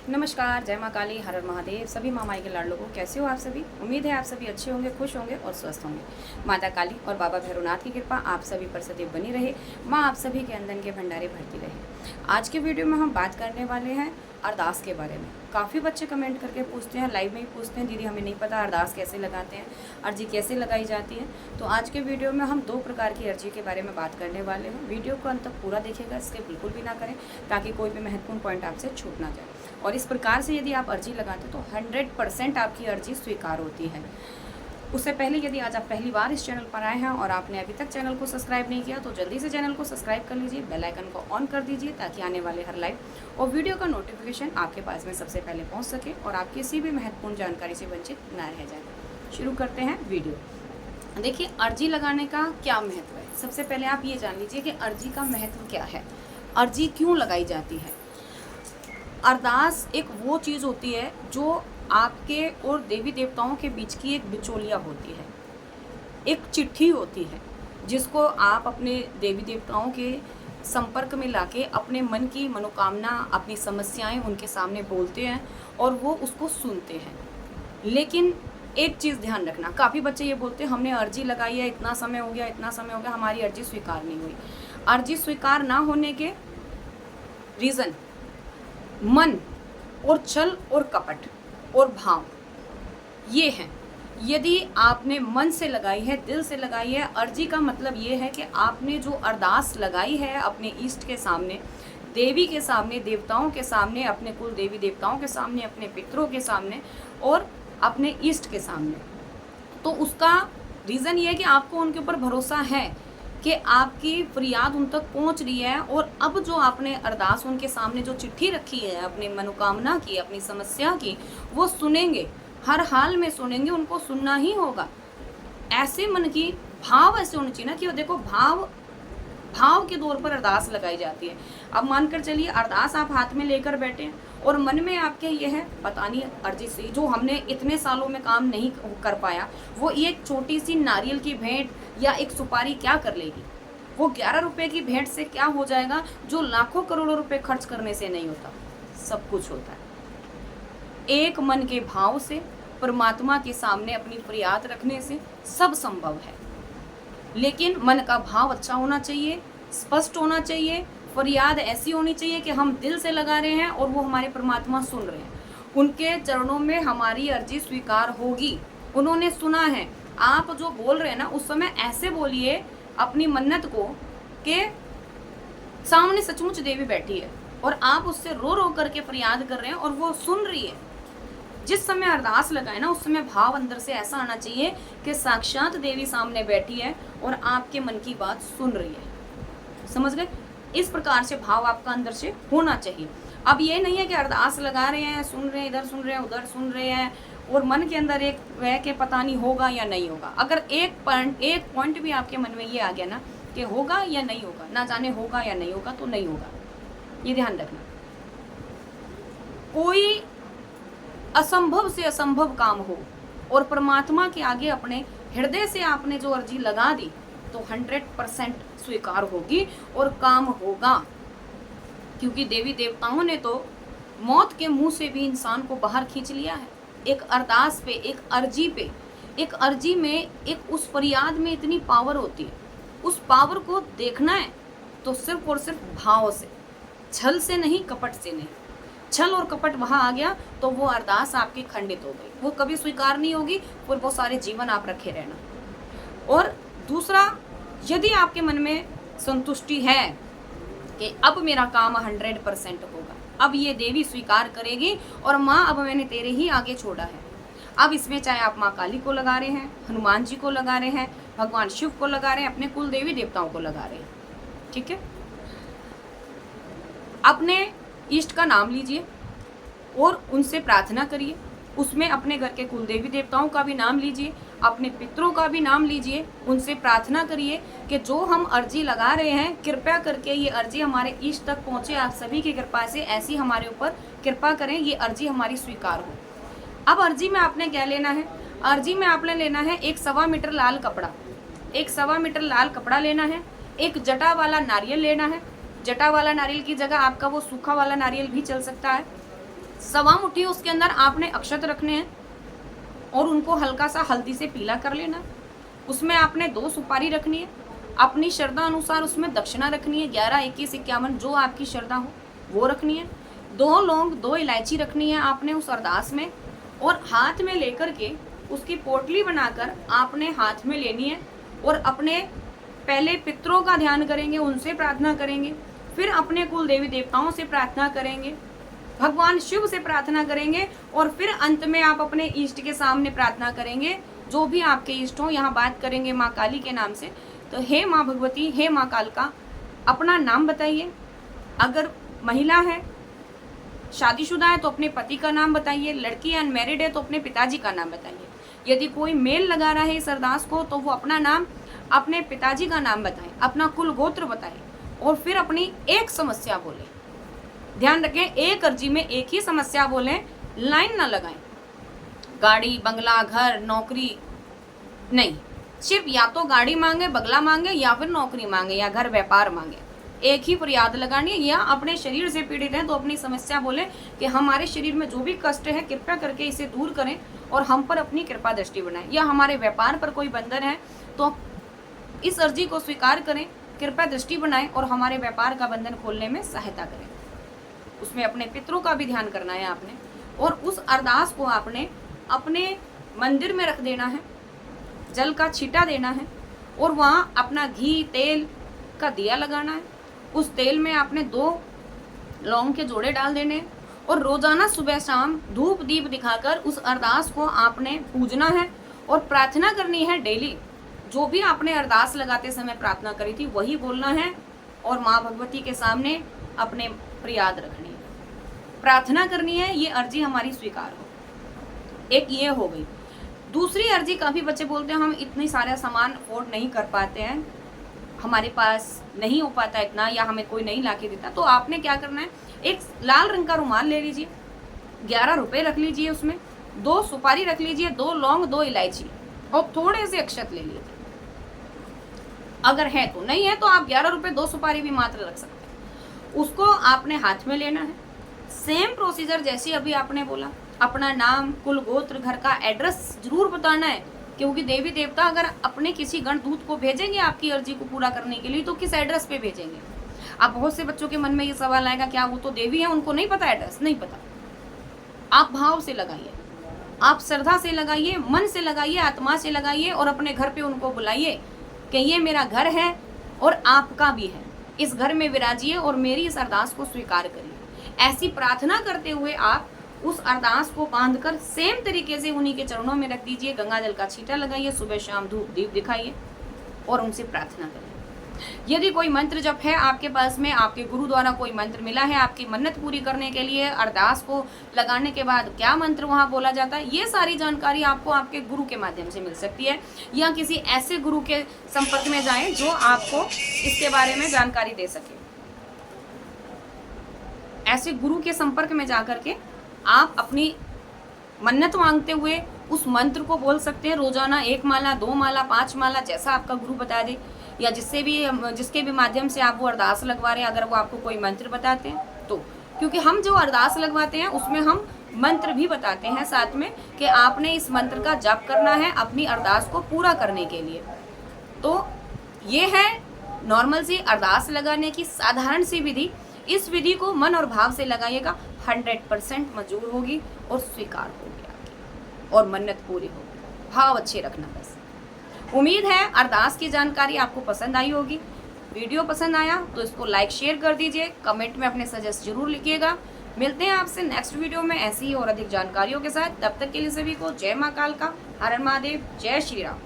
नमस्कार, जय माँ काली, हर हर महादेव। सभी माँ माई के लाडलों को कैसे हो आप सभी। उम्मीद है आप सभी अच्छे होंगे, खुश होंगे और स्वस्थ होंगे। माता काली और बाबा भैरवनाथ की कृपा आप सभी पर सदैव बनी रहे। माँ आप सभी के अंदर के भंडारे भरती रहे। आज के वीडियो में हम बात करने वाले हैं अरदास के बारे में। काफ़ी बच्चे कमेंट करके पूछते हैं, लाइव में ही पूछते हैं, दीदी हमें नहीं पता अरदास कैसे लगाते हैं, अर्जी कैसे लगाई जाती है। तो आज के वीडियो में हम 2 प्रकार की अर्जी के बारे में बात करने वाले हैं। वीडियो को अंत तक पूरा देखिएगा, इसके बिल्कुल भी ना करें ताकि कोई भी महत्वपूर्ण पॉइंट आपसे छूट ना जाए। और इस प्रकार से यदि आप अर्जी लगाते तो 100% आपकी अर्जी स्वीकार होती है। उससे पहले यदि आज आप पहली बार इस चैनल पर आए हैं और आपने अभी तक चैनल को सब्सक्राइब नहीं किया तो जल्दी से चैनल को सब्सक्राइब कर लीजिए, बेल आइकन को ऑन कर दीजिए ताकि आने वाले हर लाइव और वीडियो का नोटिफिकेशन आपके पास में सबसे पहले पहुंच सके और आप किसी भी महत्वपूर्ण जानकारी से वंचित न रह जाए। शुरू करते हैं वीडियो। देखिए, अर्जी लगाने का क्या महत्व है। सबसे पहले आप ये जान लीजिए कि अर्जी का महत्व क्या है, अर्जी क्यों लगाई जाती है। अरदास एक वो चीज़ होती है जो आपके और देवी देवताओं के बीच की एक बिचौलिया होती है, एक चिट्ठी होती है जिसको आप अपने देवी देवताओं के संपर्क में लाके अपने मन की मनोकामना, अपनी समस्याएं उनके सामने बोलते हैं और वो उसको सुनते हैं। लेकिन एक चीज़ ध्यान रखना, काफ़ी बच्चे ये बोलते हैं हमने अर्जी लगाई है, इतना समय हो गया, इतना समय हो गया, हमारी अर्जी स्वीकार नहीं हुई। अर्जी स्वीकार ना होने के रीज़न मन और छल और कपट और भाव ये हैं। यदि आपने मन से लगाई है, दिल से लगाई है, अर्जी का मतलब ये है कि आपने जो अरदास लगाई है अपने इष्ट के सामने, देवी के सामने, देवताओं के सामने, अपने कुल देवी देवताओं के सामने, अपने पितरों के सामने और अपने इष्ट के सामने, तो उसका रीज़न ये है कि आपको उनके ऊपर भरोसा है कि आपकी फरियाद उन तक पहुंच रही है और अब जो आपने अरदास उनके सामने जो चिट्ठी रखी है अपनी मनोकामना की, अपनी समस्या की, वो सुनेंगे, हर हाल में सुनेंगे, उनको सुनना ही होगा। ऐसे मन की भाव ऐसे होने चाहिए ना कि वो देखो भाव के तौर पर अरदास लगाई जाती है। अब मानकर चलिए अरदास आप हाथ में लेकर बैठे हैं और मन में आपके ये है पता नहीं अर्जी से जो हमने इतने सालों में काम नहीं कर पाया, वो एक छोटी सी नारियल की भेंट या एक सुपारी क्या कर लेगी। वो 11 रुपए की भेंट से क्या हो जाएगा जो लाखों करोड़ों रुपए खर्च करने से नहीं होता। सब कुछ होता है एक मन के भाव से, परमात्मा के सामने अपनी फरियाद रखने से सब संभव है। लेकिन मन का भाव अच्छा होना चाहिए, स्पष्ट होना चाहिए, फरियाद ऐसी होनी चाहिए कि हम दिल से लगा रहे हैं और वो हमारे परमात्मा सुन रहे हैं। उनके चरणों में हमारी अर्जी स्वीकार होगी, उन्होंने सुना है। आप जो बोल रहे हैं ना उस समय ऐसे बोलिए अपनी मन्नत को कि सामने सचमुच देवी बैठी है और आप उससे रो रो करके फरियाद कर रहे हैं और वो सुन रही है। जिस समय अरदास लगाए ना उस समय भाव अंदर से ऐसा आना चाहिए कि साक्षात देवी सामने बैठी है और आपके मन की बात सुन रही है। समझ गए? इस प्रकार से भाव आपका अंदर से होना चाहिए। अब ये नहीं है कि अरदास लगा रहे हैं, सुन रहे हैं, इधर सुन रहे हैं, उधर सुन रहे हैं और मन के अंदर एक वह कि पता नहीं होगा या नहीं होगा। अगर एक पॉइंट भी आपके मन में ये आ गया ना कि होगा या नहीं होगा, ना जाने होगा या नहीं होगा, तो नहीं होगा। ये ध्यान रखना। कोई असंभव से असंभव काम हो और परमात्मा के आगे अपने हृदय से आपने जो अर्जी लगा दी तो 100% स्वीकार होगी और काम होगा। क्योंकि देवी देवताओं ने तो मौत के मुंह से भी इंसान को बाहर खींच लिया है। एक अरदास पे, एक अर्जी में, एक उस फरियाद में इतनी पावर होती है। उस पावर को देखना है तो सिर्फ और सिर्फ भाव से, छल से नहीं, कपट से नहीं। छल और कपट वहां आ गया तो वो अरदास आपकी खंडित हो गई, वो कभी स्वीकार नहीं होगी और वो सारे जीवन आप रखे रहना। और दूसरा, यदि आपके मन में संतुष्टि है कि अब मेरा काम 100% होगा, अब ये देवी स्वीकार करेगी और माँ अब मैंने तेरे ही आगे छोड़ा है। अब इसमें चाहे आप माँ काली को लगा रहे हैं, हनुमान जी को लगा रहे हैं, भगवान शिव को लगा रहे हैं, अपने कुल देवी देवताओं को लगा रहे हैं, ठीक है। अपने इष्ट का नाम लीजिए और उनसे प्रार्थना करिए। उसमें अपने घर के कुल देवी देवताओं का भी नाम लीजिए, अपने पितरों का भी नाम लीजिए, उनसे प्रार्थना करिए कि जो हम अर्जी लगा रहे हैं कृपया करके ये अर्जी हमारे इष्ट तक पहुंचे। आप सभी की कृपा से ऐसी हमारे ऊपर कृपा करें, ये अर्जी हमारी स्वीकार हो। अब अर्जी में आपने क्या लेना है? अर्जी में आपने लेना है एक 1.25 मीटर लाल कपड़ा, एक 1.25 मीटर लाल कपड़ा लेना है, एक जटा वाला नारियल लेना है। जटा वाला नारियल की जगह आपका वो सूखा वाला नारियल भी चल सकता है। सवा मुट्ठी उसके अंदर आपने अक्षत रखने हैं और उनको हल्का सा हल्दी से पीला कर लेना है। उसमें आपने 2 सुपारी रखनी है, अपनी श्रद्धा अनुसार उसमें दक्षिणा रखनी है, 11, 21, 51 जो आपकी श्रद्धा हो वो रखनी है। 2 लौंग, 2 इलायची रखनी है आपने उस अरदास में, और हाथ में लेकर के उसकी पोटली बनाकर आपने हाथ में लेनी है और अपने पहले पितरों का ध्यान करेंगे, उनसे प्रार्थना करेंगे, फिर अपने कुल देवी देवताओं से प्रार्थना करेंगे, भगवान शिव से प्रार्थना करेंगे, और फिर अंत में आप अपने इष्ट के सामने प्रार्थना करेंगे, जो भी आपके इष्ट हो। यहाँ बात करेंगे माँ काली के नाम से, तो हे माँ भगवती, हे माँ कालका, अपना नाम बताइए। अगर महिला है, शादीशुदा है तो अपने पति का नाम बताइए, लड़की अनमैरिड है तो अपने पिताजी का नाम बताइए। यदि कोई मेल लगा रहा है इस अरदास को तो वो अपना नाम, अपने पिताजी का नाम बताएं, अपना कुल गोत्र बताएं, और फिर अपनी एक समस्या बोलें। ध्यान रखें, एक अर्जी में एक ही समस्या बोलें, लाइन ना लगाएं। गाड़ी, बंगला, घर, नौकरी नहीं, सिर्फ या तो गाड़ी मांगे, बंगला मांगे, या फिर नौकरी मांगे, या घर व्यापार मांगे। एक ही फरियाद लगानी है। या अपने शरीर से पीड़ित हैं तो अपनी समस्या बोले कि हमारे शरीर में जो भी कष्ट है कृपया करके इसे दूर करें और हम पर अपनी कृपा दृष्टि बनाएं। या हमारे व्यापार पर कोई बंधन है तो इस अर्जी को स्वीकार करें, कृपया दृष्टि बनाएं और हमारे व्यापार का बंधन खोलने में सहायता करें। उसमें अपने पितरों का भी ध्यान करना है आपने, और उस अरदास को आपने अपने मंदिर में रख देना है, जल का छींटा देना है, और वहाँ अपना घी तेल का दिया लगाना है। उस तेल में आपने 2 लौंग के जोड़े डाल देने हैं, और रोजाना सुबह शाम धूप दीप दिखाकर उस अरदास को आपने पूजना है और प्रार्थना करनी है डेली। जो भी आपने अरदास लगाते समय प्रार्थना करी थी वही बोलना है, और माँ भगवती के सामने अपने फरियाद रखनी है, प्रार्थना करनी है, ये अर्जी हमारी स्वीकार हो। एक ये हो गई। दूसरी अर्जी, काफ़ी बच्चे बोलते हैं हम इतनी सारा सामान अफोर्ड नहीं कर पाते हैं, हमारे पास नहीं हो पाता इतना, या हमें कोई नहीं ला के देता। तो आपने क्या करना है, एक लाल रंग का रुमाल ले लीजिए, 11 रुपए रख लीजिए, उसमें 2 सुपारी रख लीजिए, 2 लौंग, 2 इलायची, और थोड़े से अक्षत ले लीजिए। अगर है तो, नहीं है तो आप 11 रुपए 2 सुपारी भी मात्र रख सकते हैं। उसको आपने हाथ में लेना है। सेम प्रोसीजर जैसे अभी आपने बोला, अपना नाम, कुल गोत्र, घर का एड्रेस जरूर बताना है, क्योंकि देवी देवता अगर अपने किसी गणदूत को भेजेंगे आपकी अर्जी को पूरा करने के लिए तो किस एड्रेस पे भेजेंगे। अब बहुत से बच्चों के मन में ये सवाल आएगा, क्या वो तो देवी है, उनको नहीं पता एड्रेस? नहीं पता। आप भाव से लगाइए, आप श्रद्धा से लगाइए, मन से लगाइए, आत्मा से लगाइए, और अपने घर पे उनको बुलाइए कि ये मेरा घर है और आपका भी है, इस घर में विराजिए और मेरी इस अरदास को स्वीकार करिए। ऐसी प्रार्थना करते हुए आप उस अरदास को बांधकर सेम तरीके से उन्हीं के चरणों में रख दीजिए, गंगा जल का छींटा लगाइए, सुबह शाम धूप दीप दिखाइए और उनसे प्रार्थना करिए। यदि कोई मंत्र जप है आपके पास में, आपके गुरु द्वारा कोई मंत्र मिला है आपकी मन्नत पूरी करने के लिए, अरदास को लगाने के बाद क्या मंत्र वहाँ बोला जाता है, ये सारी जानकारी आपको आपके गुरु के माध्यम से मिल सकती है, या किसी ऐसे गुरु के संपर्क में जाएं जो आपको इसके बारे में जानकारी दे सके। ऐसे गुरु के संपर्क में जाकर के आप अपनी मन्नत मांगते हुए उस मंत्र को बोल सकते हैं। रोजाना 1 माला, 2 माला, 5 माला, जैसा आपका गुरु बता दे, या जिसके भी माध्यम से आप वो अरदास लगवा रहे हैं, अगर वो आपको कोई मंत्र बताते हैं तो, क्योंकि हम जो अरदास लगवाते हैं उसमें हम मंत्र भी बताते हैं साथ में कि आपने इस मंत्र का जाप करना है अपनी अरदास को पूरा करने के लिए। तो ये है नॉर्मल सी अरदास लगाने की साधारण सी विधि। इस विधि को मन और भाव से लगाइएगा, 100% मंजूर होगी और स्वीकार होगी आपकी, और मन्नत पूरी होगी। भाव अच्छे रखना बस। उम्मीद है अरदास की जानकारी आपको पसंद आई होगी। वीडियो पसंद आया तो इसको लाइक शेयर कर दीजिए, कमेंट में अपने सजेस्ट जरूर लिखिएगा। मिलते हैं आपसे नेक्स्ट वीडियो में ऐसी ही और अधिक जानकारियों के साथ। तब तक के लिए सभी को जय माँ कालका, हर हर महादेव, जय श्री राम।